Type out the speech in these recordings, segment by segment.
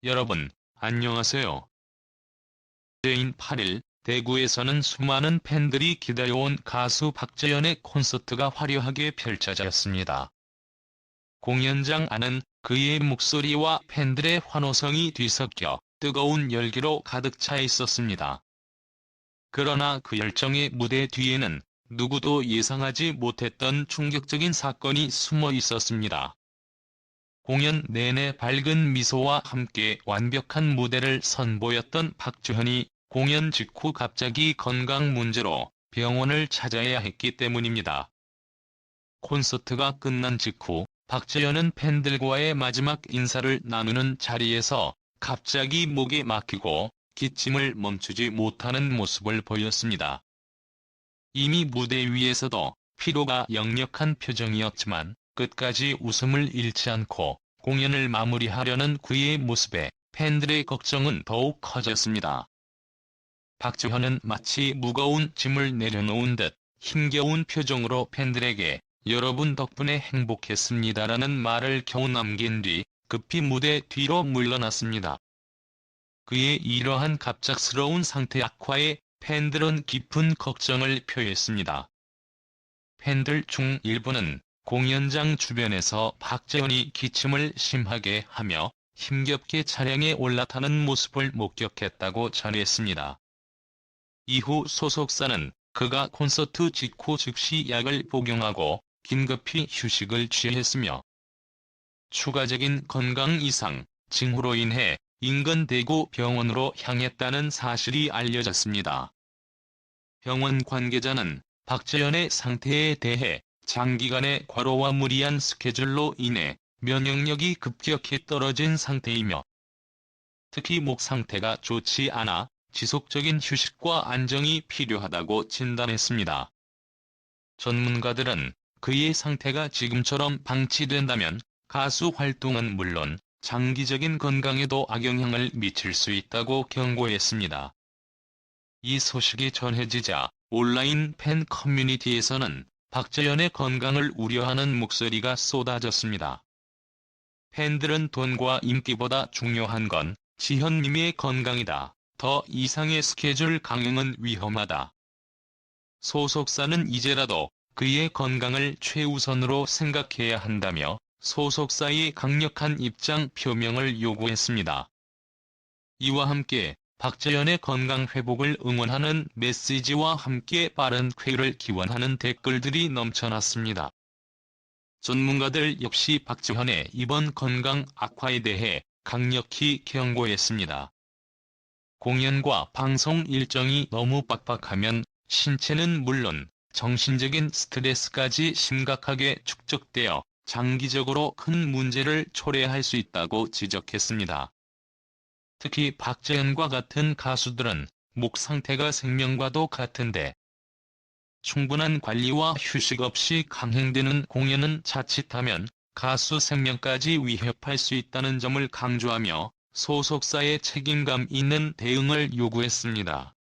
여러분, 안녕하세요. 어제인 8일, 대구에서는 수많은 팬들이 기다려온 가수 박재현의 콘서트가 화려하게 펼쳐졌습니다. 공연장 안은 그의 목소리와 팬들의 환호성이 뒤섞여 뜨거운 열기로 가득 차 있었습니다. 그러나 그 열정의 무대 뒤에는 누구도 예상하지 못했던 충격적인 사건이 숨어 있었습니다. 공연 내내 밝은 미소와 함께 완벽한 무대를 선보였던 박재현이 공연 직후 갑자기 건강 문제로 병원을 찾아야 했기 때문입니다. 콘서트가 끝난 직후 박재현은 팬들과의 마지막 인사를 나누는 자리에서 갑자기 목이 막히고 기침을 멈추지 못하는 모습을 보였습니다. 이미 무대 위에서도 피로가 역력한 표정이었지만 끝까지 웃음을 잃지 않고 공연을 마무리하려는 그의 모습에 팬들의 걱정은 더욱 커졌습니다. 박재현은 마치 무거운 짐을 내려놓은 듯 힘겨운 표정으로 팬들에게 "여러분 덕분에 행복했습니다라는 말을 겨우 남긴 뒤 급히 무대 뒤로 물러났습니다. 그의 이러한 갑작스러운 상태 악화에 팬들은 깊은 걱정을 표했습니다. 팬들 중 일부는 공연장 주변에서 박재현이 기침을 심하게 하며 힘겹게 차량에 올라타는 모습을 목격했다고 전했습니다. 이후 소속사는 그가 콘서트 직후 즉시 약을 복용하고 긴급히 휴식을 취했으며 추가적인 건강 이상, 징후로 인해 인근 대구 병원으로 향했다는 사실이 알려졌습니다. 병원 관계자는 박재현의 상태에 대해 장기간의 과로와 무리한 스케줄로 인해 면역력이 급격히 떨어진 상태이며 특히 목 상태가 좋지 않아 지속적인 휴식과 안정이 필요하다고 진단했습니다. 전문가들은 그의 상태가 지금처럼 방치된다면 가수 활동은 물론 장기적인 건강에도 악영향을 미칠 수 있다고 경고했습니다. 이 소식이 전해지자 온라인 팬 커뮤니티에서는 박재현의 건강을 우려하는 목소리가 쏟아졌습니다. 팬들은 돈과 인기보다 중요한 건 지현님의 건강이다. 더 이상의 스케줄 강행은 위험하다. 소속사는 이제라도 그의 건강을 최우선으로 생각해야 한다며 소속사의 강력한 입장 표명을 요구했습니다. 이와 함께 박재현의 건강 회복을 응원하는 메시지와 함께 빠른 쾌유를 기원하는 댓글들이 넘쳐났습니다. 전문가들 역시 박재현의 이번 건강 악화에 대해 강력히 경고했습니다. 공연과 방송 일정이 너무 빡빡하면 신체는 물론 정신적인 스트레스까지 심각하게 축적되어 장기적으로 큰 문제를 초래할 수 있다고 지적했습니다. 특히 박재현과 같은 가수들은 목 상태가 생명과도 같은데 충분한 관리와 휴식 없이 강행되는 공연은 자칫하면 가수 생명까지 위협할 수 있다는 점을 강조하며 소속사의 책임감 있는 대응을 요구했습니다.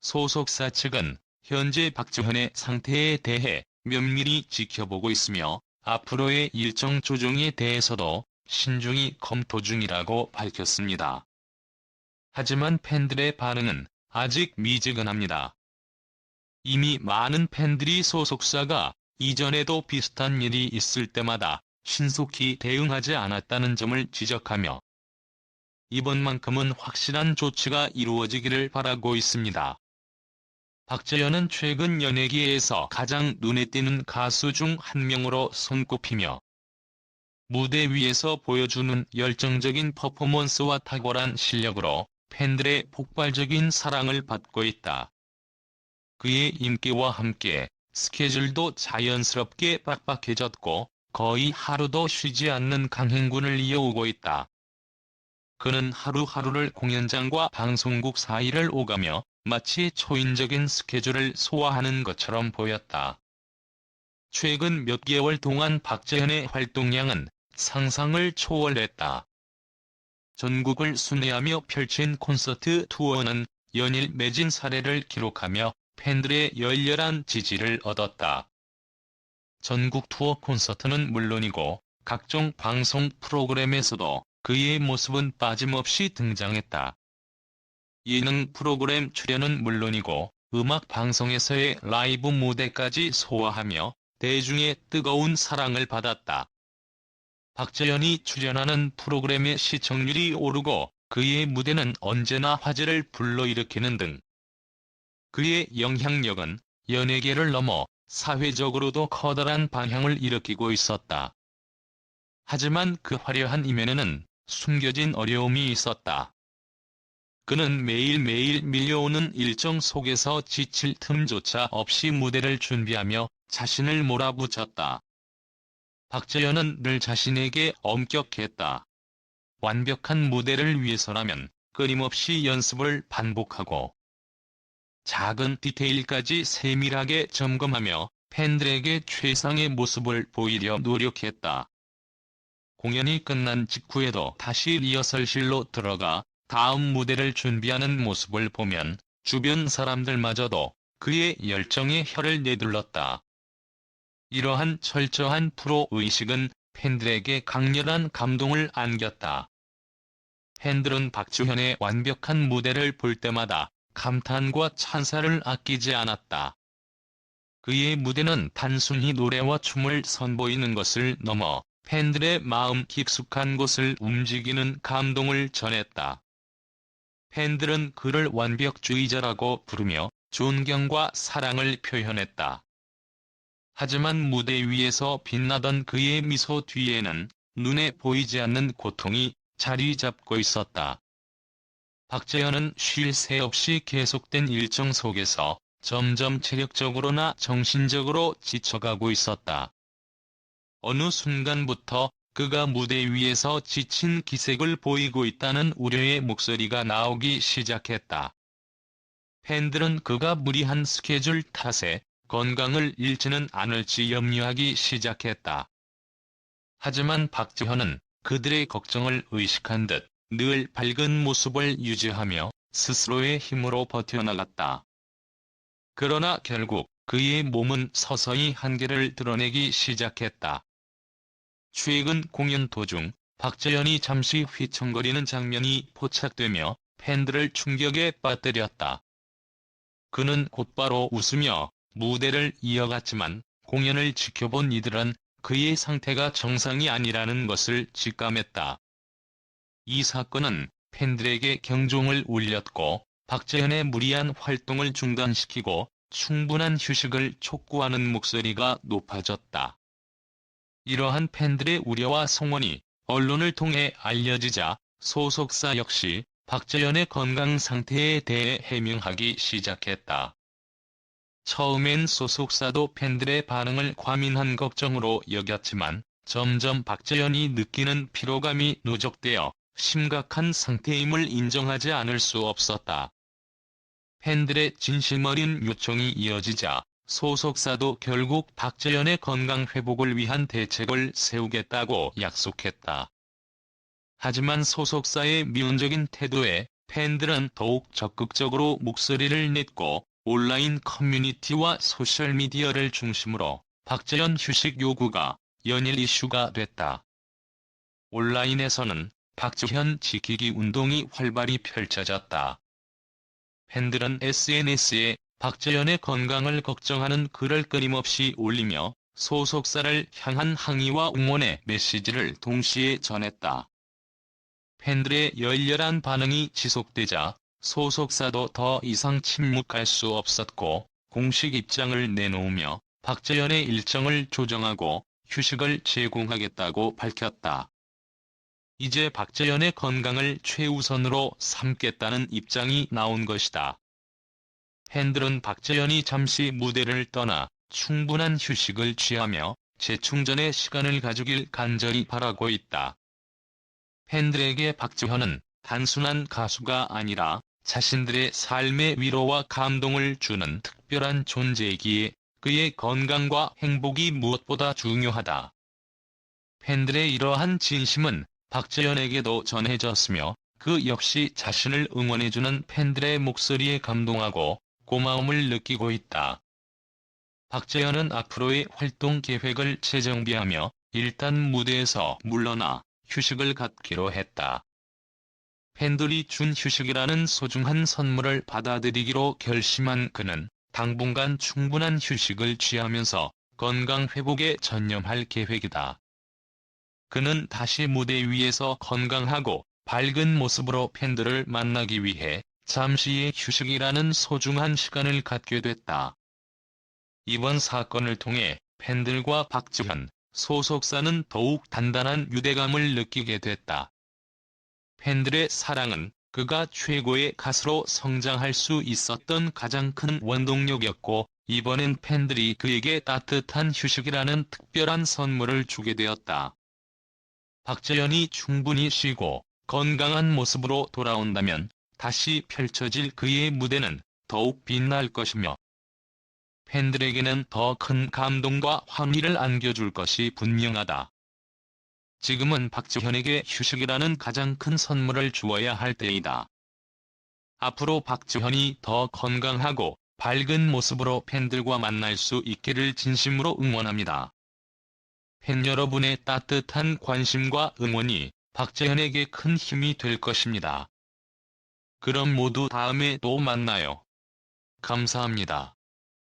소속사 측은 현재 박재현의 상태에 대해 면밀히 지켜보고 있으며 앞으로의 일정 조정에 대해서도 신중히 검토 중이라고 밝혔습니다. 하지만 팬들의 반응은 아직 미지근합니다. 이미 많은 팬들이 소속사가 이전에도 비슷한 일이 있을 때마다 신속히 대응하지 않았다는 점을 지적하며 이번만큼은 확실한 조치가 이루어지기를 바라고 있습니다. 박재현은 최근 연예계에서 가장 눈에 띄는 가수 중 한 명으로 손꼽히며 무대 위에서 보여주는 열정적인 퍼포먼스와 탁월한 실력으로 팬들의 폭발적인 사랑을 받고 있다. 그의 인기와 함께 스케줄도 자연스럽게 빡빡해졌고 거의 하루도 쉬지 않는 강행군을 이어오고 있다. 그는 하루하루를 공연장과 방송국 사이를 오가며 마치 초인적인 스케줄을 소화하는 것처럼 보였다. 최근 몇 개월 동안 박재현의 활동량은 상상을 초월했다. 전국을 순회하며 펼친 콘서트 투어는 연일 매진 사례를 기록하며 팬들의 열렬한 지지를 얻었다. 전국 투어 콘서트는 물론이고 각종 방송 프로그램에서도 그의 모습은 빠짐없이 등장했다. 예능 프로그램 출연은 물론이고 음악 방송에서의 라이브 무대까지 소화하며 대중의 뜨거운 사랑을 받았다. 박재현이 출연하는 프로그램의 시청률이 오르고 그의 무대는 언제나 화제를 불러일으키는 등 그의 영향력은 연예계를 넘어 사회적으로도 커다란 방향을 일으키고 있었다. 하지만 그 화려한 이면에는 숨겨진 어려움이 있었다. 그는 매일매일 밀려오는 일정 속에서 지칠 틈조차 없이 무대를 준비하며 자신을 몰아붙였다. 박재현은 늘 자신에게 엄격했다. 완벽한 무대를 위해서라면 끊임없이 연습을 반복하고 작은 디테일까지 세밀하게 점검하며 팬들에게 최상의 모습을 보이려 노력했다. 공연이 끝난 직후에도 다시 리허설실로 들어가 다음 무대를 준비하는 모습을 보면 주변 사람들마저도 그의 열정에 혀를 내둘렀다. 이러한 철저한 프로의식은 팬들에게 강렬한 감동을 안겼다. 팬들은 박재현의 완벽한 무대를 볼 때마다 감탄과 찬사를 아끼지 않았다. 그의 무대는 단순히 노래와 춤을 선보이는 것을 넘어 팬들의 마음 깊숙한 곳을 움직이는 감동을 전했다. 팬들은 그를 완벽주의자라고 부르며 존경과 사랑을 표현했다. 하지만 무대 위에서 빛나던 그의 미소 뒤에는 눈에 보이지 않는 고통이 자리 잡고 있었다. 박재현은 쉴 새 없이 계속된 일정 속에서 점점 체력적으로나 정신적으로 지쳐가고 있었다. 어느 순간부터 그가 무대 위에서 지친 기색을 보이고 있다는 우려의 목소리가 나오기 시작했다. 팬들은 그가 무리한 스케줄 탓에 건강을 잃지는 않을지 염려하기 시작했다. 하지만 박재현은 그들의 걱정을 의식한 듯 늘 밝은 모습을 유지하며 스스로의 힘으로 버텨나갔다. 그러나 결국 그의 몸은 서서히 한계를 드러내기 시작했다. 최근 공연 도중 박재현이 잠시 휘청거리는 장면이 포착되며 팬들을 충격에 빠뜨렸다. 그는 곧바로 웃으며 무대를 이어갔지만 공연을 지켜본 이들은 그의 상태가 정상이 아니라는 것을 직감했다. 이 사건은 팬들에게 경종을 울렸고 박재현의 무리한 활동을 중단시키고 충분한 휴식을 촉구하는 목소리가 높아졌다. 이러한 팬들의 우려와 성원이 언론을 통해 알려지자 소속사 역시 박재현의 건강 상태에 대해 해명하기 시작했다. 처음엔 소속사도 팬들의 반응을 과민한 걱정으로 여겼지만 점점 박재현이 느끼는 피로감이 누적되어 심각한 상태임을 인정하지 않을 수 없었다. 팬들의 진심 어린 요청이 이어지자 소속사도 결국 박재현의 건강 회복을 위한 대책을 세우겠다고 약속했다. 하지만 소속사의 미온적인 태도에 팬들은 더욱 적극적으로 목소리를 냈고 온라인 커뮤니티와 소셜미디어를 중심으로 박재현 휴식 요구가 연일 이슈가 됐다. 온라인에서는 박재현 지키기 운동이 활발히 펼쳐졌다. 팬들은 SNS에 박재현의 건강을 걱정하는 글을 끊임없이 올리며 소속사를 향한 항의와 응원의 메시지를 동시에 전했다. 팬들의 열렬한 반응이 지속되자 소속사도 더 이상 침묵할 수 없었고 공식 입장을 내놓으며 박재현의 일정을 조정하고 휴식을 제공하겠다고 밝혔다. 이제 박재현의 건강을 최우선으로 삼겠다는 입장이 나온 것이다. 팬들은 박재현이 잠시 무대를 떠나 충분한 휴식을 취하며 재충전의 시간을 가지길 간절히 바라고 있다. 팬들에게 박재현은 단순한 가수가 아니라 자신들의 삶의 위로와 감동을 주는 특별한 존재이기에 그의 건강과 행복이 무엇보다 중요하다. 팬들의 이러한 진심은 박재현에게도 전해졌으며 그 역시 자신을 응원해주는 팬들의 목소리에 감동하고 고마움을 느끼고 있다. 박재현은 앞으로의 활동 계획을 재정비하며 일단 무대에서 물러나 휴식을 갖기로 했다. 팬들이 준 휴식이라는 소중한 선물을 받아들이기로 결심한 그는 당분간 충분한 휴식을 취하면서 건강 회복에 전념할 계획이다. 그는 다시 무대 위에서 건강하고 밝은 모습으로 팬들을 만나기 위해 잠시의 휴식이라는 소중한 시간을 갖게 됐다. 이번 사건을 통해 팬들과 박지현 소속사는 더욱 단단한 유대감을 느끼게 됐다. 팬들의 사랑은 그가 최고의 가수로 성장할 수 있었던 가장 큰 원동력이었고, 이번엔 팬들이 그에게 따뜻한 휴식이라는 특별한 선물을 주게 되었다. 박재현이 충분히 쉬고 건강한 모습으로 돌아온다면 다시 펼쳐질 그의 무대는 더욱 빛날 것이며 팬들에게는 더 큰 감동과 환희를 안겨줄 것이 분명하다. 지금은 박지현에게 휴식이라는 가장 큰 선물을 주어야 할 때이다. 앞으로 박지현이 더 건강하고 밝은 모습으로 팬들과 만날 수 있기를 진심으로 응원합니다. 팬 여러분의 따뜻한 관심과 응원이 박재현에게 큰 힘이 될 것입니다. 그럼 모두 다음에 또 만나요. 감사합니다.